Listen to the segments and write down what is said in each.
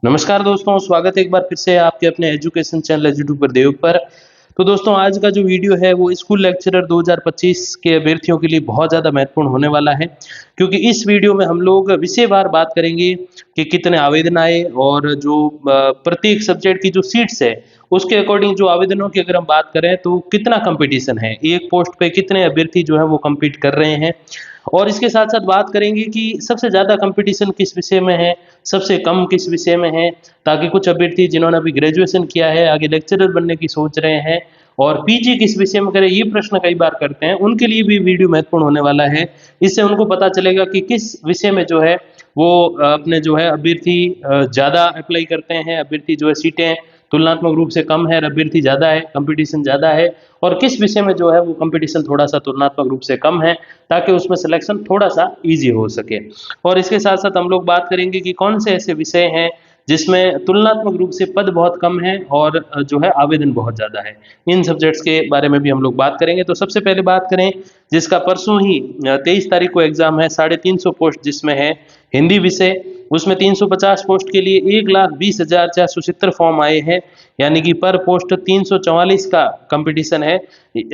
नमस्कार दोस्तों, स्वागत है एक बार फिर से आपके अपने एजुकेशन चैनल एजुट्यूब पर देव पर। तो दोस्तों आज का जो वीडियो है वो स्कूल लेक्चरर 2025 के अभ्यर्थियों के लिए बहुत ज़्यादा महत्वपूर्ण होने वाला है, क्योंकि इस वीडियो में हम लोग विषयवार बात करेंगे कि कितने आवेदन आए और जो प्रत्येक सब्जेक्ट की जो सीट्स है उसके अकॉर्डिंग जो आवेदनों की अगर हम बात करें तो कितना कंपटीशन है, एक पोस्ट पे कितने अभ्यर्थी जो है वो कम्पीट कर रहे हैं। और इसके साथ-साथ बात करेंगे कि सबसे ज़्यादा कंपटीशन किस विषय में है, सबसे कम किस विषय में है, ताकि कुछ अभ्यर्थी जिन्होंने अभी ग्रेजुएशन किया है, आगे लेक्चरर बनने की सोच रहे हैं और पीजी किस विषय में करें, ये प्रश्न कई बार करते हैं, उनके लिए भी वीडियो महत्वपूर्ण होने वाला है। इससे उनको पता चलेगा कि किस विषय में जो है वो अपने जो है अभ्यर्थी ज़्यादा अप्लाई करते हैं, अभ्यर्थी जो है सीटें तुलनात्मक रूप से कम है, अभ्यर्थी ज़्यादा है, कंपटीशन ज़्यादा है और किस विषय में जो है वो कंपटीशन थोड़ा-सा तुलनात्मक रूप से कम है, ताकि उसमें सिलेक्शन थोड़ा-सा ईज़ी हो सके। और इसके साथ-साथ हम लोग बात करेंगे कि कौन से ऐसे विषय हैं जिसमें तुलनात्मक रूप से पद बहुत कम है और जो है आवेदन बहुत ज़्यादा है। इन सब्जेक्ट्स के बारे में भी हम लोग बात करेंगे। तो सबसे पहले बात करें जिसका परसों ही 23 तारीख को एग्ज़ाम है, 350 पोस्ट जिसमें है हिंदी विषय, उसमें 350 पोस्ट के लिए 1,20,470 फॉर्म आए हैं, यानी कि पर पोस्ट 344 का कंपटीशन है।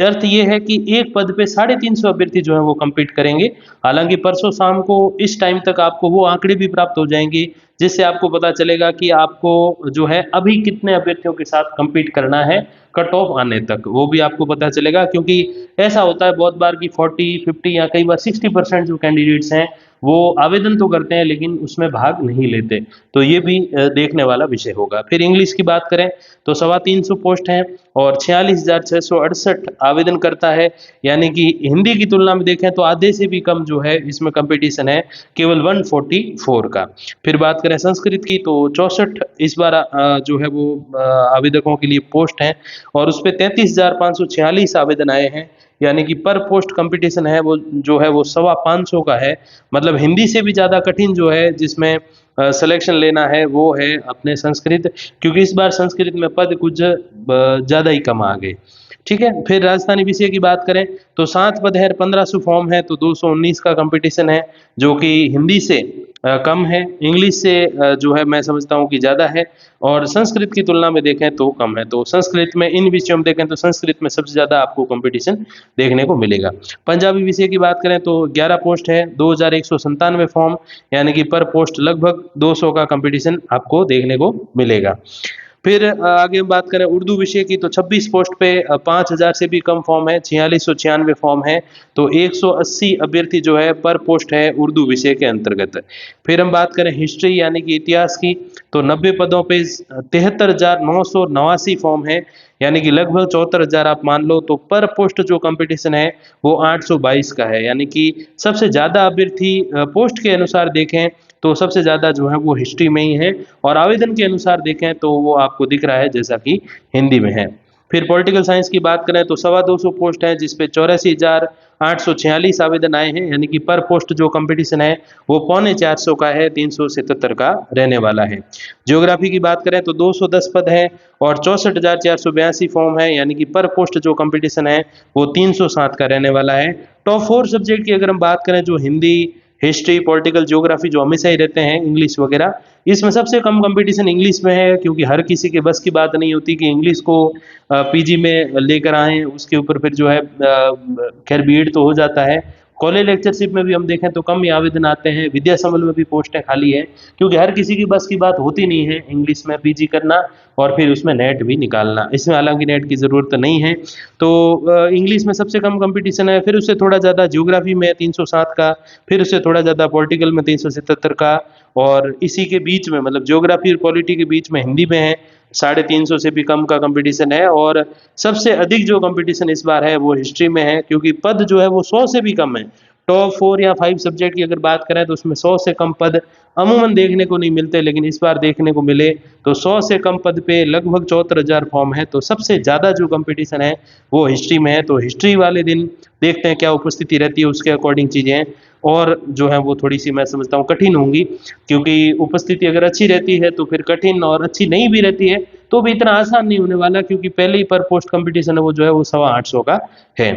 अर्थ ये है कि एक पद पे 350 अभ्यर्थी जो है वो कम्पीट करेंगे। हालांकि परसों शाम को इस टाइम तक आपको वो आंकड़े भी प्राप्त हो जाएंगे, जिससे आपको पता चलेगा कि आपको जो है अभी कितने अभ्यर्थियों के साथ कम्पीट करना है कट ऑफ आने तक, वो भी आपको पता चलेगा। क्योंकि ऐसा होता है बहुत बार कि 40, 50 या कई बार 60% जो कैंडिडेट्स हैं वो आवेदन तो करते हैं लेकिन उसमें भाग नहीं लेते, तो ये भी देखने वाला विषय होगा। फिर इंग्लिश की बात करें तो 350 पोस्ट हैं और 46,668 आवेदन करता है, यानी कि हिंदी की तुलना में देखें तो आधे से भी कम जो है इसमें कंपटीशन है, केवल 144 का। फिर बात करें संस्कृत की तो 64 इस बार जो है वो आवेदकों के लिए पोस्ट हैं और उस पे 33,546 आवेदन आए हैं, यानी कि पर पोस्ट कंपटीशन है वो जो है वो 525 का है। मतलब हिंदी से भी ज़्यादा कठिन जो है जिसमें सिलेक्शन लेना है वो है अपने संस्कृत, क्योंकि इस बार संस्कृत में पद कुछ ज़्यादा ही कम आ गए। ठीक है, फिर राजस्थानी विषय की बात करें तो 7 पद है, 1500 फॉर्म है, तो 219 का कंपटीशन है, जो कि हिंदी से कम है, इंग्लिश से जो है मैं समझता हूँ कि ज़्यादा है और संस्कृत की तुलना में देखें तो कम है। तो संस्कृत में इन विषयों में देखें तो संस्कृत में सबसे ज़्यादा आपको कंपटीशन देखने को मिलेगा। पंजाबी विषय की बात करें तो 11 पोस्ट है, 2197 फॉर्म, यानी कि पर पोस्ट लगभग 200 का कंपटीशन आपको देखने को मिलेगा। फिर आगे बात करें उर्दू विषय की तो 26 पोस्ट पे 5000 से भी कम फॉर्म है, 4696 फॉर्म है, तो 180 अभ्यर्थी जो है पर पोस्ट है उर्दू विषय के अंतर्गत। फिर हम बात करें हिस्ट्री यानी कि इतिहास की तो 90 पदों पे 73,989 फॉर्म है, यानी कि लगभग 74,000 आप मान लो, तो पर पोस्ट जो कंपटीशन है वो 822 का है, यानी कि सबसे ज़्यादा अभ्यर्थी पोस्ट के अनुसार देखें तो सबसे ज़्यादा जो है वो हिस्ट्री में ही है और आवेदन के अनुसार देखें तो वो आपको दिख रहा है जैसा कि हिंदी में है। फिर पॉलिटिकल साइंस की बात करें तो 225 पोस्ट है जिसपे 84,846 आवेदन आए हैं, यानी कि पर पोस्ट जो कंपटीशन है वो 325 का है, 377 का रहने वाला है। ज्योग्राफी की बात करें तो 210 पद है और 64,482 फॉर्म है, यानी कि पर पोस्ट जो कंपटीशन है वो 307 का रहने वाला है। टॉप 4 सब्जेक्ट की अगर हम बात करें जो हिंदी, हिस्ट्री, पॉलिटिकल, ज्योग्राफी जो हमेशा ही रहते हैं, इंग्लिश वगैरह, इसमें सबसे कम कंपटीशन इंग्लिश में है, क्योंकि हर किसी के बस की बात नहीं होती कि इंग्लिश को पीजी में लेकर आएँ, उसके ऊपर फिर जो है खैर बीएड तो हो जाता है। कॉलेज लेक्चरशिप में भी हम देखें तो कम ही आवेदन आते हैं, विद्या संबल में भी पोस्टें खाली हैं, क्योंकि हर किसी की बस की बात होती नहीं है इंग्लिश में पीजी करना और फिर उसमें नेट भी निकालना। इसमें हालांकि नेट की ज़रूरत नहीं है, तो इंग्लिश में सबसे कम कंपटीशन है, फिर उससे थोड़ा ज़्यादा ज्योग्राफी में 307 का, फिर उससे थोड़ा ज़्यादा पॉलिटिकल में 377 का और इसी के बीच में मतलब ज्योग्राफी और पॉलिटी के बीच में हिंदी में है, 350 से भी कम का कंपटीशन है और सबसे अधिक जो कंपटीशन इस बार है वो हिस्ट्री में है, क्योंकि पद जो है वो 100 से भी कम है। टॉप 4 या 5 सब्जेक्ट की अगर बात करें तो उसमें 100 से कम पद अमूमन देखने को नहीं मिलते, लेकिन इस बार देखने को मिले, तो 100 से कम पद पे लगभग 74,000 फॉर्म है, तो सबसे ज़्यादा जो कंपटीशन है वो हिस्ट्री में है। तो हिस्ट्री वाले दिन देखते हैं क्या उपस्थिति रहती है, उसके अकॉर्डिंग चीज़ें और जो है वो थोड़ी सी मैं समझता हूँ कठिन होंगी, क्योंकि उपस्थिति अगर अच्छी रहती है तो फिर कठिन, और अच्छी नहीं भी रहती है तो भी इतना आसान नहीं होने वाला, क्योंकि पहले ही पर पोस्ट कंपटीशन है वो जो है वो 850 का है।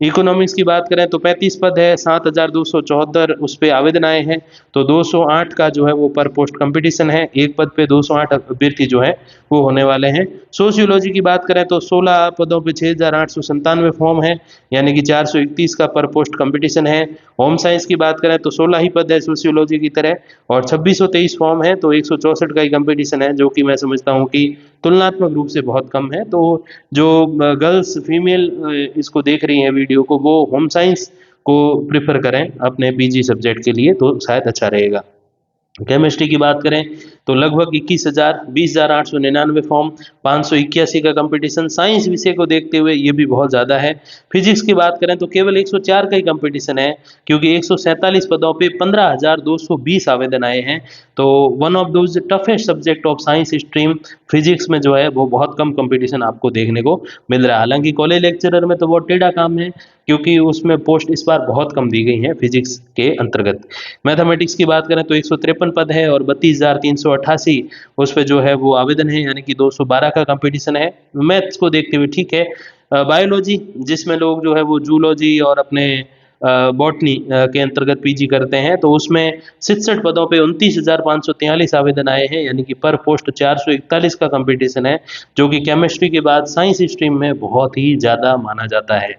इकोनॉमिक्स की बात करें तो 35 पद है, 7274 उस पे आवेदन आए हैं, तो 208 का जो है वो पर पोस्ट कंपटीशन है, एक पद पे 208 अभ्यर्थी जो है वो होने वाले हैं। सोशियोलॉजी की बात करें तो 16 पदों पे 6897 फॉर्म है, यानी कि 431 का पर पोस्ट कंपटीशन है। होम साइंस की बात करें तो 16 ही पद है सोशियोलॉजी की तरह, और 2623 फॉर्म है, तो 164 का ही कंपटीशन है, जो कि मैं समझता हूँ कि तुलनात्मक रूप से बहुत कम है। तो जो गर्ल्स फीमेल इसको देख रही हैं वीडियो को, वो होम साइंस को प्रेफर करें अपने पीजी सब्जेक्ट के लिए, तो शायद अच्छा रहेगा। केमिस्ट्री की बात करें तो लगभग 20,899 फॉर्म, 581 का कंपटीशन। साइंस विषय को देखते हुए ये भी बहुत ज़्यादा है। फिजिक्स की बात करें तो केवल 104 का ही कंपटीशन है, क्योंकि 147 पदों पे 15,220 आवेदन आए हैं। तो one of those toughest subject of science stream physics में जो है वो बहुत कम कंपटीशन आपको देखने को मिल रहा है। हालांकि कॉलेज लेक्चरर में तो बहुत टेढ़ा काम है, क्योंकि उसमें पोस्ट इस बार बहुत कम दी गई हैं फिजिक्स के अंतर्गत। मैथमेटिक्स की बात करें तो 153 पद है और 32,388 उस पे जो है वो आवेदन है, यानी कि 212 का कंपटीशन है। मैथ्स को देखते हुए ठीक है। बायोलॉजी जिसमें लोग जो है वो जूलॉजी और अपने बॉटनी के अंतर्गत पीजी करते हैं, तो उसमें 66 पदों पे 29,543 आवेदन आए हैं, यानी कि पर पोस्ट 441 का कंपटीशन है, जो कि केमिस्ट्री के बाद साइंस स्ट्रीम में बहुत ही ज़्यादा माना जाता है।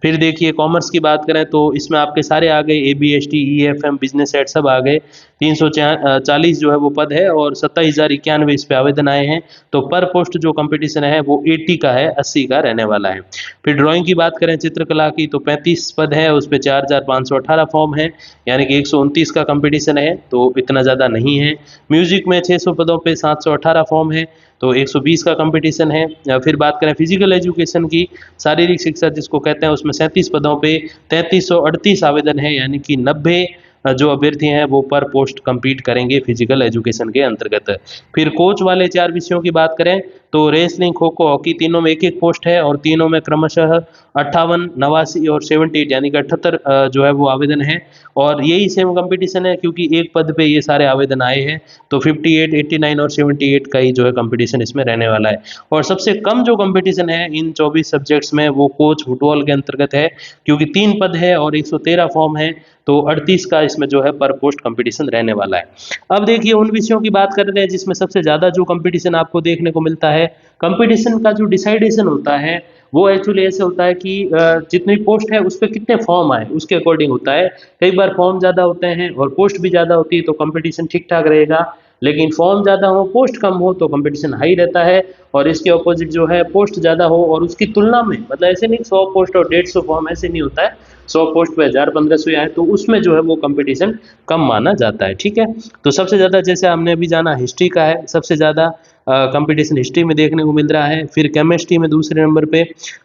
फिर देखिए कॉमर्स की बात करें तो इसमें आपके सारे आ गए, ABST EFM बिजनेस एड सब आ गए। 340 जो है वो पद है और 27,091 इस पे आवेदन आए हैं। तो पर पोस्ट जो कंपटीशन है वो 80 का है, 80 का रहने वाला है। फिर ड्राइंग की बात करें चित्रकला की तो 35 पद है, उस पे 4,518 फॉर्म है, यानी कि 129 का कंपटीशन है, तो इतना ज़्यादा नहीं है। म्यूजिक में 600 पदों पे 718 फॉर्म है, तो 120 का कंपटीशन है। फिर बात करें फिजिकल एजुकेशन की, शारीरिक शिक्षा जिसको कहते हैं, उसमें 37 पदों पे 3338 आवेदन है, यानी कि 90 जो अभ्यर्थी हैं वो पर पोस्ट compete करेंगे फिजिकल एजुकेशन के अंतर्गत। फिर कोच वाले 4 विषयों की बात करें तो रेसलिंग, खो खो, हॉकी तीनों में एक एक पोस्ट है, और तीनों में क्रमशः 58, 89 और 78 यानी कि 78 जो है वो आवेदन है। और यही सेम कंपटीशन है, क्योंकि एक पद पे ये सारे आवेदन आए हैं, तो 58, 89 और 78 का ही जो है कंपटीशन इसमें रहने वाला है। और सबसे कम जो कंपटीशन है इन 24 सब्जेक्ट्स में वो कोच फुटबॉल के अंतर्गत है, क्योंकि 3 पद है और 113 फॉर्म है, तो 38 का इसमें जो है पर पोस्ट कंपटीशन रहने वाला है। अब देखिए उन विषयों की बात कर रहे हैं जिसमें सबसे ज़्यादा जो कंपटीशन आपको देखने को मिलता है। कंपटीशन का जो डिसाइडेशन होता है वो एक्चुअली ऐसे होता है कि जितनी पोस्ट है उस पर कितने फॉर्म आए उसके अकॉर्डिंग होता है। कई बार फॉर्म ज़्यादा होते हैं और पोस्ट भी ज़्यादा होती है, तो कंपटीशन ठीक ठाक रहेगा। लेकिन फॉर्म ज़्यादा हो पोस्ट कम हो तो कंपटीशन हाई रहता है। और इसके अपोजिट जो है पोस्ट ज़्यादा हो और उसकी तुलना में, मतलब ऐसे नहीं 100 पोस्ट और 150 फॉर्म, ऐसे नहीं होता है। 100 पोस्ट पे 1000-1500 आए तो उसमें जो है वो कंपटीशन कम माना जाता है। ठीक है, तो सबसे ज़्यादा जैसे हमने अभी जाना हिस्ट्री का है, सबसे ज़्यादा कंपटीशन हिस्ट्री में देखने को मिल रहा है, फिर केमिस्ट्री में दूसरे नंबर पे,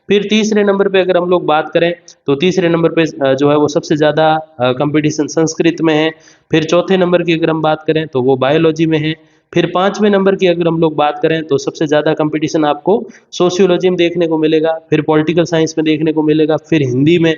फिर तीसरे नंबर पे अगर हम लोग बात करें तो तीसरे नंबर पे जो है वो सबसे ज़्यादा कंपटीशन संस्कृत में है। फिर चौथे नंबर की अगर हम बात करें तो वो बायोलॉजी में है। फिर 5वें नंबर की अगर हम लोग बात करें तो सबसे ज़्यादा कंपटीशन आपको सोशियोलॉजी में देखने को मिलेगा, फिर पॉलिटिकल साइंस में देखने को मिलेगा, फिर हिंदी में।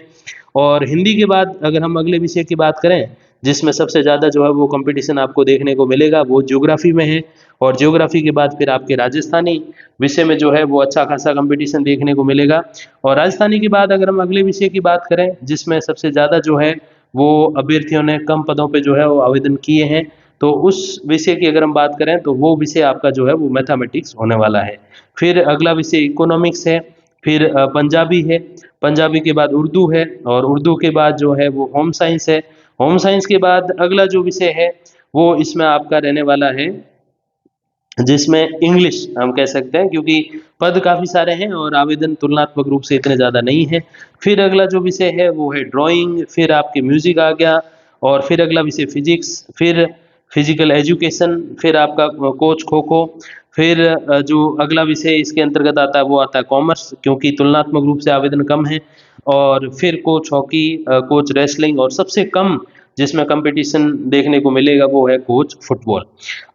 और हिंदी के बाद अगर हम अगले विषय की बात करें जिसमें सबसे ज़्यादा जो है वो कंपटीशन आपको देखने को मिलेगा वो ज्योग्राफी में है। और ज्योग्राफी के बाद फिर आपके राजस्थानी विषय में जो है वो अच्छा खासा कंपटीशन देखने को मिलेगा। और राजस्थानी के बाद अगर हम अगले विषय की बात करें जिसमें सबसे ज़्यादा जो है वो अभ्यर्थियों ने कम पदों पे जो है वो आवेदन किए हैं, तो उस विषय की अगर हम बात करें तो वो विषय आपका जो है वो मैथमेटिक्स होने वाला है। फिर अगला विषय इकोनॉमिक्स है, फिर पंजाबी है, पंजाबी के बाद उर्दू है, और उर्दू के बाद जो है वो होम साइंस है। होम साइंस के बाद अगला जो विषय है वो इसमें आपका रहने वाला है जिसमें इंग्लिश हम कह सकते हैं, क्योंकि पद काफ़ी सारे हैं और आवेदन तुलनात्मक रूप से इतने ज़्यादा नहीं है। फिर अगला जो विषय है वो है ड्राइंग, फिर आपके म्यूजिक आ गया, और फिर अगला विषय फिजिक्स, फिर फिजिकल एजुकेशन, फिर आपका कोच खो खो, फिर जो अगला विषय इसके अंतर्गत आता है वो आता है कॉमर्स, क्योंकि तुलनात्मक रूप से आवेदन कम है। और फिर कोच हॉकी, कोच रेसलिंग, और सबसे कम जिसमें कंपटीशन देखने को मिलेगा वो है कोच फुटबॉल।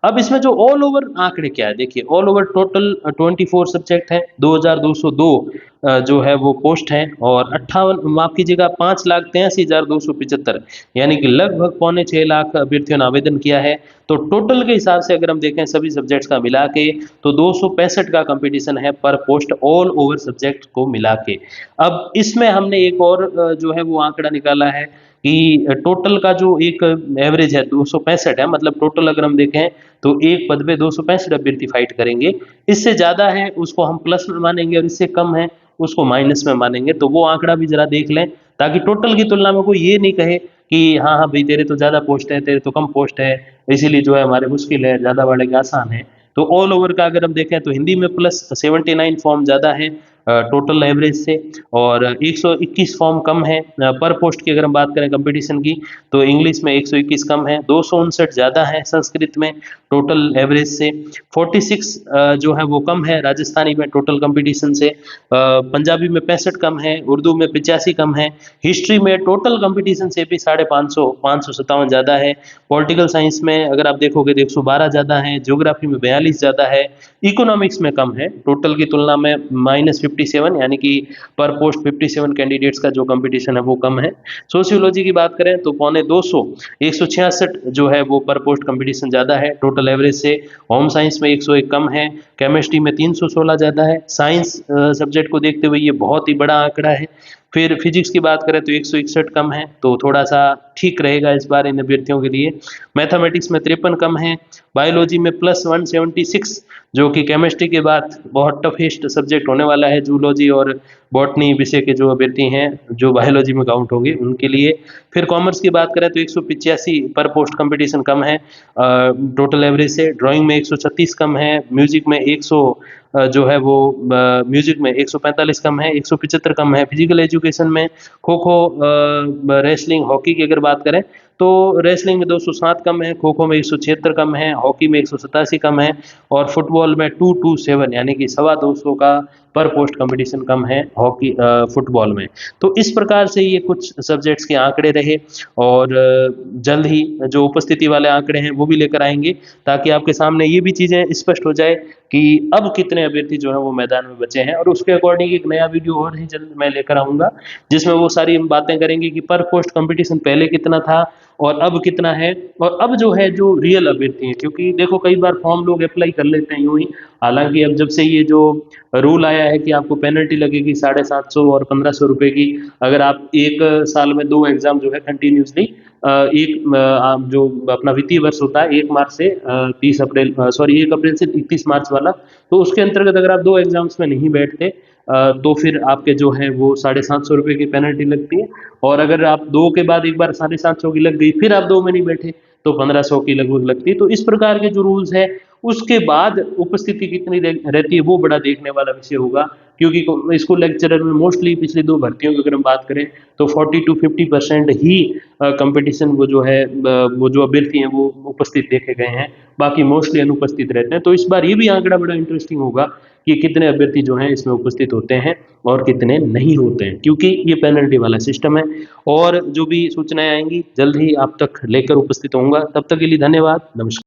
अब इसमें जो ऑल ओवर आंकड़े क्या है, देखिए ऑल ओवर टोटल 24 सब्जेक्ट है, 2202 जो है वो पोस्ट हैं और 58 माफ कीजिएगा 5,83,275 यानी कि लगभग पौने 6 लाख अभ्यर्थियों ने आवेदन किया है। तो टोटल के हिसाब से अगर हम देखें सभी सब्जेक्ट्स का मिला के तो 265 का कंपटीशन है पर पोस्ट ऑल ओवर सब्जेक्ट को मिला के। अब इसमें हमने एक और जो है वो आंकड़ा निकाला है कि टोटल का जो एक एवरेज है 265 है, मतलब टोटल अगर हम देखें तो एक पद पे 265 अभ्यर्थी फाइट करेंगे। इससे ज़्यादा है उसको हम प्लस में मानेंगे और इससे कम है उसको माइनस में मानेंगे। तो वो आंकड़ा भी जरा देख लें ताकि टोटल की तुलना में कोई ये नहीं कहे कि हाँ हाँ भाई तेरे तो ज़्यादा पोस्ट है तेरे तो कम पोस्ट है इसीलिए जो है हमारे मुश्किल है, ज़्यादा वाले के आसान है। तो ऑल ओवर का अगर हम देखें तो हिंदी में प्लस 79 फॉर्म ज़्यादा है टोटल एवरेज से और 121 फॉर्म कम है पर पोस्ट की अगर हम बात करें कंपटीशन की तो इंग्लिश में 121 कम है, 259 ज़्यादा है संस्कृत में टोटल एवरेज से, 46 जो है वो कम है राजस्थानी में टोटल कंपटीशन से, पंजाबी में 65 कम है, उर्दू में 85 कम है, हिस्ट्री में टोटल कंपटीशन से भी 557 ज़्यादा है, पॉलिटिकल साइंस में अगर आप देखोगे तो 112 ज़्यादा है, ज्योग्राफी में 42 ज़्यादा है, इकोनॉमिक्स में कम है टोटल की तुलना में -57 यानी कि पर पोस्ट 57 कैंडिडेट्स का जो कंपटीशन है वो कम है। सोशियोलॉजी की बात करें तो पौने 200 166 जो है वो पर पोस्ट कंपटीशन ज़्यादा है टोटल एवरेज से, होम साइंस में 101 कम है, केमिस्ट्री में 316 ज़्यादा है। साइंस सब्जेक्ट को देखते हुए ये बहुत ही बड़ा आंकड़ा है। फिर फिजिक्स की बात करें तो 161 कम है तो थोड़ा सा ठीक रहेगा इस बार इन अभ्यर्थियों के लिए। मैथमेटिक्स में 53 कम है, बायोलॉजी में +176 जो कि केमिस्ट्री के बाद बहुत टफेस्ट सब्जेक्ट होने वाला है, जूलॉजी और बॉटनी विषय के जो अभ्यर्थी हैं जो बायोलॉजी में काउंट होंगे उनके लिए। फिर कॉमर्स की बात करें तो 185 पर पोस्ट कंपटीशन कम है टोटल एवरेज से, ड्राइंग में 136 कम है, म्यूजिक में 100 जो है वो म्यूजिक में 145 कम है, 175 कम है, फिजिकल एजुकेशन में खो खो रेसलिंग हॉकी की अगर बात करें तो रेसलिंग में 207 कम है, खो खो में 176 कम है, हॉकी में 187 कम है और फुटबॉल में 227 यानी कि 225 का पर पोस्ट कंपटीशन कम है हॉकी फुटबॉल में। तो इस प्रकार से ये कुछ सब्जेक्ट्स के आंकड़े रहे और जल्द ही जो उपस्थिति वाले आंकड़े हैं वो भी लेकर आएंगे ताकि आपके सामने ये भी चीज़ें स्पष्ट हो जाए कि अब कितने अभ्यर्थी जो है वो मैदान में बचे हैं और उसके अकॉर्डिंग एक नया वीडियो और ही जल्द मैं लेकर आऊँगा जिसमें वो सारी हम बातें करेंगे कि पर पोस्ट कंपटीशन पहले कितना था और अब कितना है और अब जो है जो रियल अभ्यर्थी हैं, क्योंकि देखो कई बार फॉर्म लोग अप्लाई कर लेते हैं यूं ही, हालांकि अब जब से ये जो रूल आया है कि आपको पेनल्टी लगेगी 750 और 1500 रुपए की अगर आप एक साल में 2 एग्जाम जो है कंटिन्यूसली एक आप जो अपना वित्तीय वर्ष होता है 1 मार्च से 1 अप्रैल से 31 मार्च वाला, तो उसके अंतर्गत अगर आप 2 एग्जाम्स में नहीं बैठते तो फिर आपके जो है वो 750 की पेनल्टी लगती है और अगर आप 2 के बाद एक बार 750 की लग गई फिर आप 2 में नहीं बैठे तो 1500 की लगभग लगती है। तो इस प्रकार के जो रूल्स है उसके बाद उपस्थिति कितनी रहती है वो बड़ा देखने वाला विषय होगा, क्योंकि स्कूल लेक्चरर में मोस्टली पिछली 2 भर्तियों की अगर हम बात करें तो 40 to 50% ही कंपटीशन वो जो है वो जो अभ्यर्थी हैं वो उपस्थित देखे गए हैं, बाकी मोस्टली अनुपस्थित रहते हैं। तो इस बार ये भी आंकड़ा बड़ा इंटरेस्टिंग होगा कि कितने अभ्यर्थी जो हैं इसमें उपस्थित होते हैं और कितने नहीं होते हैं, क्योंकि ये पेनल्टी वाला सिस्टम है। और जो भी सूचनाएं आएंगी जल्द ही आप तक लेकर उपस्थित होऊंगा, तब तक के लिए धन्यवाद, नमस्कार।